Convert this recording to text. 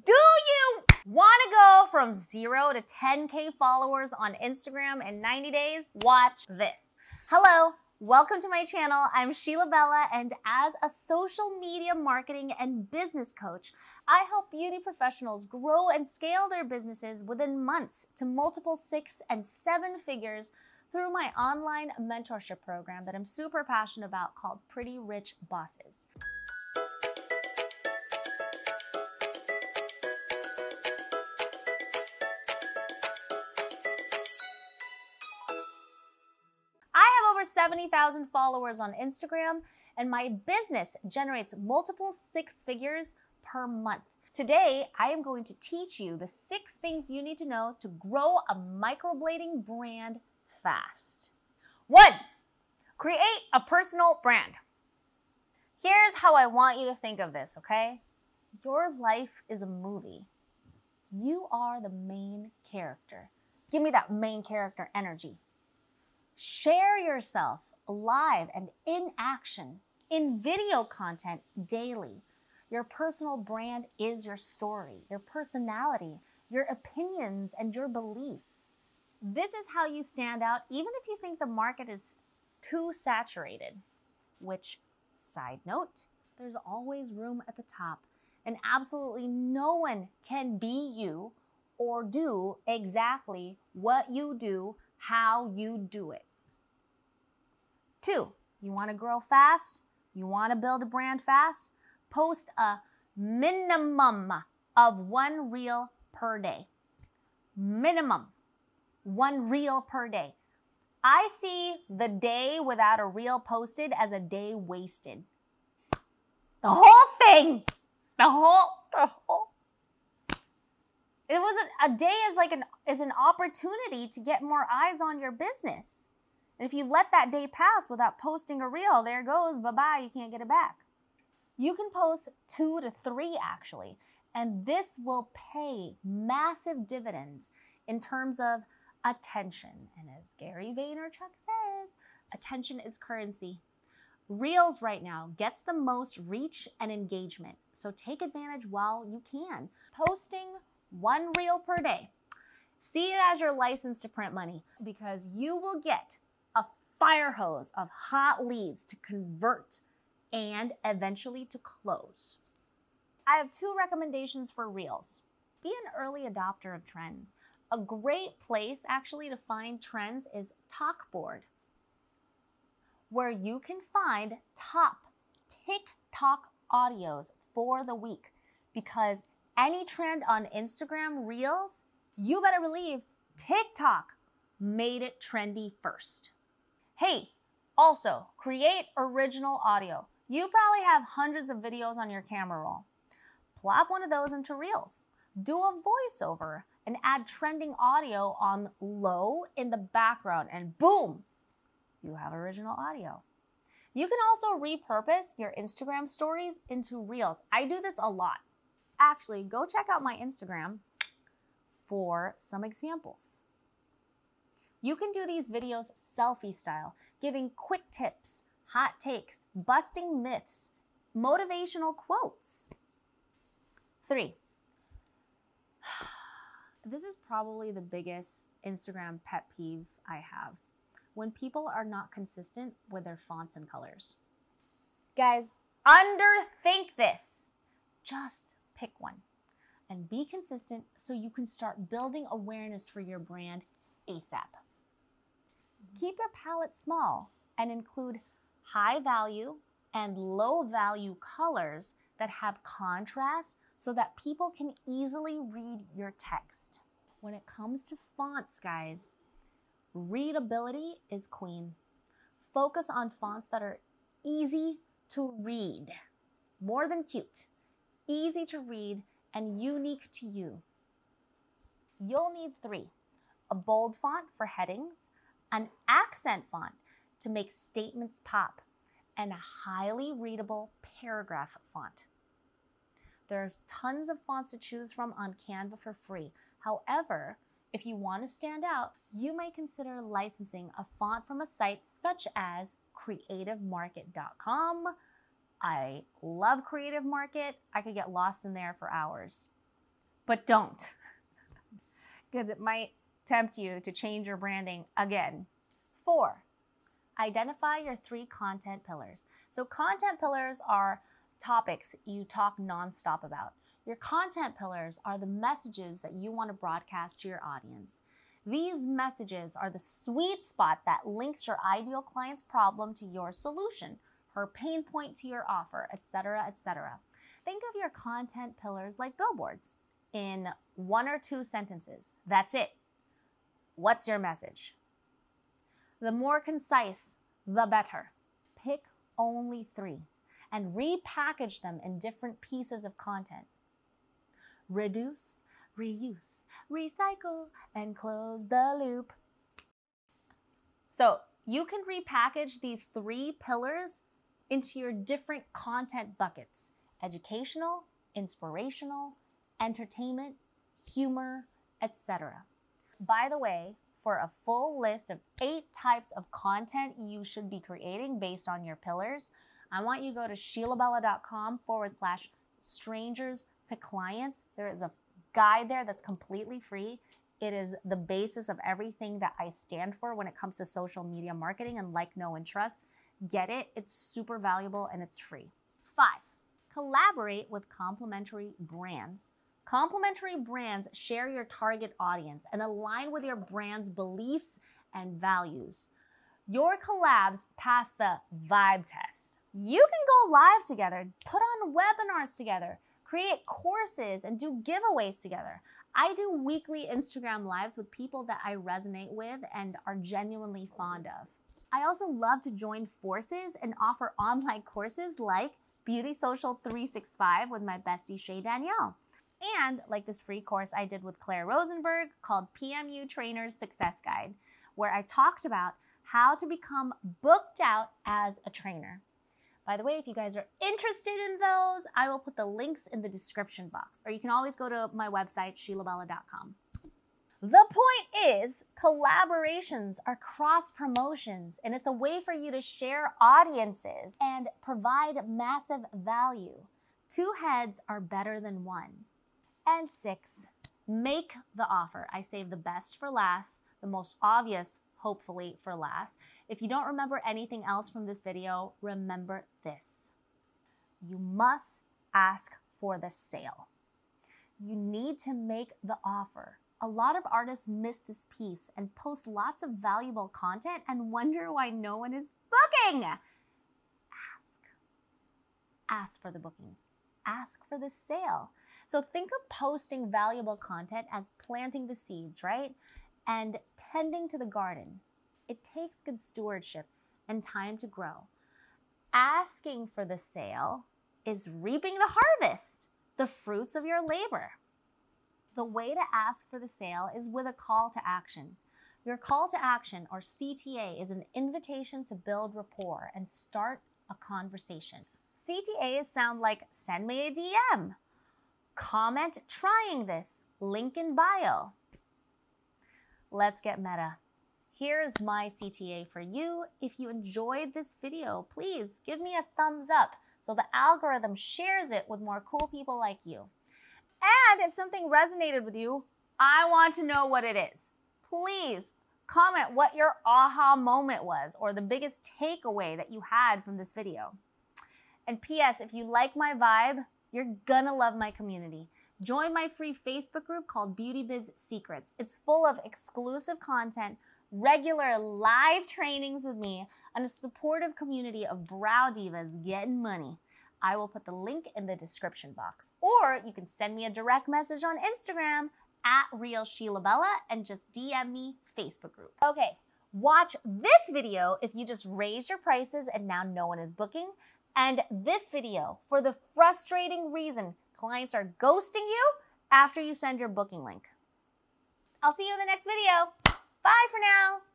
Do you want to go from 0 to 10K followers on Instagram in 90 days? Watch this. Hello, welcome to my channel. I'm Sheila Bella, and as a social media marketing and business coach, I help beauty professionals grow and scale their businesses within months to multiple 6 and 7 figures through my online mentorship program that I'm super passionate about called Pretty Rich Bosses. Over 70,000 followers on Instagram, and my business generates multiple 6 figures per month. Today, I am going to teach you the 6 things you need to know to grow a microblading brand fast. 1, create a personal brand. Here's how I want you to think of this, okay? Your life is a movie. You are the main character. Give me that main character energy. Share yourself live and in action, in video content daily. Your personal brand is your story, your personality, your opinions, and your beliefs. This is how you stand out even if you think the market is too saturated. Which, side note, there's always room at the top, and absolutely no one can be you or do exactly what you do, how you do it. 2, you want to grow fast? You want to build a brand fast? Post a minimum of 1 reel per day. Minimum 1 reel per day. I see the day without a reel posted as a day wasted. The whole thing. It wasn't a day is an opportunity to get more eyes on your business. And if you let that day pass without posting a reel, there goes, bye-bye, you can't get it back. You can post 2 to 3 actually, and this will pay massive dividends in terms of attention. And as Gary Vaynerchuk says, attention is currency. Reels right now gets the most reach and engagement, so take advantage while you can. Posting 1 reel per day. See it as your license to print money, because you will get a fire hose of hot leads to convert and eventually to close. I have 2 recommendations for Reels. Be an early adopter of trends. A great place actually to find trends is Talkboard, where you can find top TikTok audios for the week, because any trend on Instagram Reels, you better believe TikTok made it trendy first. Hey, also, create original audio. You probably have hundreds of videos on your camera roll. Plop one of those into Reels. Do a voiceover and add trending audio on low in the background, and boom, you have original audio. You can also repurpose your Instagram stories into Reels. I do this a lot. Actually, go check out my Instagram for some examples. You can do these videos selfie style, giving quick tips, hot takes, busting myths, motivational quotes. 3, this is probably the biggest Instagram pet peeve I have, when people are not consistent with their fonts and colors. Guys, underthink this. Just pick one and be consistent so you can start building awareness for your brand ASAP. Keep your palette small and include high value and low value colors that have contrast so that people can easily read your text. When it comes to fonts, guys, readability is queen. Focus on fonts that are easy to read, more than cute, easy to read and unique to you. You'll need 3, a bold font for headings, an accent font to make statements pop, and a highly readable paragraph font. There's tons of fonts to choose from on Canva for free. However, if you want to stand out, you might consider licensing a font from a site such as creativemarket.com. I love Creative Market. I could get lost in there for hours. but don't, because it might tempt you to change your branding again. 4, identify your 3 content pillars. So content pillars are topics you talk nonstop about. Your content pillars are the messages that you want to broadcast to your audience. These messages are the sweet spot that links your ideal client's problem to your solution, her pain point to your offer, etc., etc. Think of your content pillars like billboards in 1 or 2 sentences. That's it. What's your message? The more concise, the better. Pick only 3 and repackage them in different pieces of content. Reduce, reuse, recycle, and close the loop. So you can repackage these 3 pillars into your different content buckets: educational, inspirational, entertainment, humor, etc. By the way, for a full list of 8 types of content you should be creating based on your pillars, I want you to go to sheilabella.com/strangers to clients. There is a guide there that's completely free. It is the basis of everything that I stand for when it comes to social media marketing and like, know, and trust. Get it. It's super valuable and it's free. 5, collaborate with complementary brands. Complementary brands share your target audience and align with your brand's beliefs and values. Your collabs pass the vibe test. You can go live together, put on webinars together, create courses, and do giveaways together. I do weekly Instagram lives with people that I resonate with and are genuinely fond of. I also love to join forces and offer online courses like Beauty Social 365 with my bestie Shay Danielle. And like this free course I did with Claire Rosenberg called PMU Trainer's Success Guide, where I talked about how to become booked out as a trainer. By the way, if you guys are interested in those, I will put the links in the description box, or you can always go to my website, sheilabella.com. The point is, collaborations are cross promotions, and it's a way for you to share audiences and provide massive value. 2 heads are better than 1. And 6, make the offer. I save the best for last, the most obvious, hopefully, for last. If you don't remember anything else from this video, remember this. You must ask for the sale. You need to make the offer. A lot of artists miss this piece and post lots of valuable content and wonder why no one is booking. Ask for the bookings. Ask for the sale. So think of posting valuable content as planting the seeds, right? And tending to the garden. It takes good stewardship and time to grow. Asking for the sale is reaping the harvest, the fruits of your labor. The way to ask for the sale is with a call to action. Your call to action, or CTA, is an invitation to build rapport and start a conversation. CTAs sound like send me a DM, comment trying this, link in bio. Let's get meta. Here's my CTA for you. If you enjoyed this video, please give me a thumbs up so the algorithm shares it with more cool people like you. And if something resonated with you, I want to know what it is. Please comment what your aha moment was or the biggest takeaway that you had from this video. And P.S., if you like my vibe, you're gonna love my community. Join my free Facebook group called Beauty Biz Secrets. It's full of exclusive content, regular live trainings with me, and a supportive community of brow divas getting money. I will put the link in the description box. Or you can send me a direct message on Instagram @RealSheilabella and just DM me Facebook group. Okay, watch this video if you just raised your prices and now no one is booking, and this video for the frustrating reason clients are ghosting you after you send your booking link. I'll see you in the next video. Bye for now.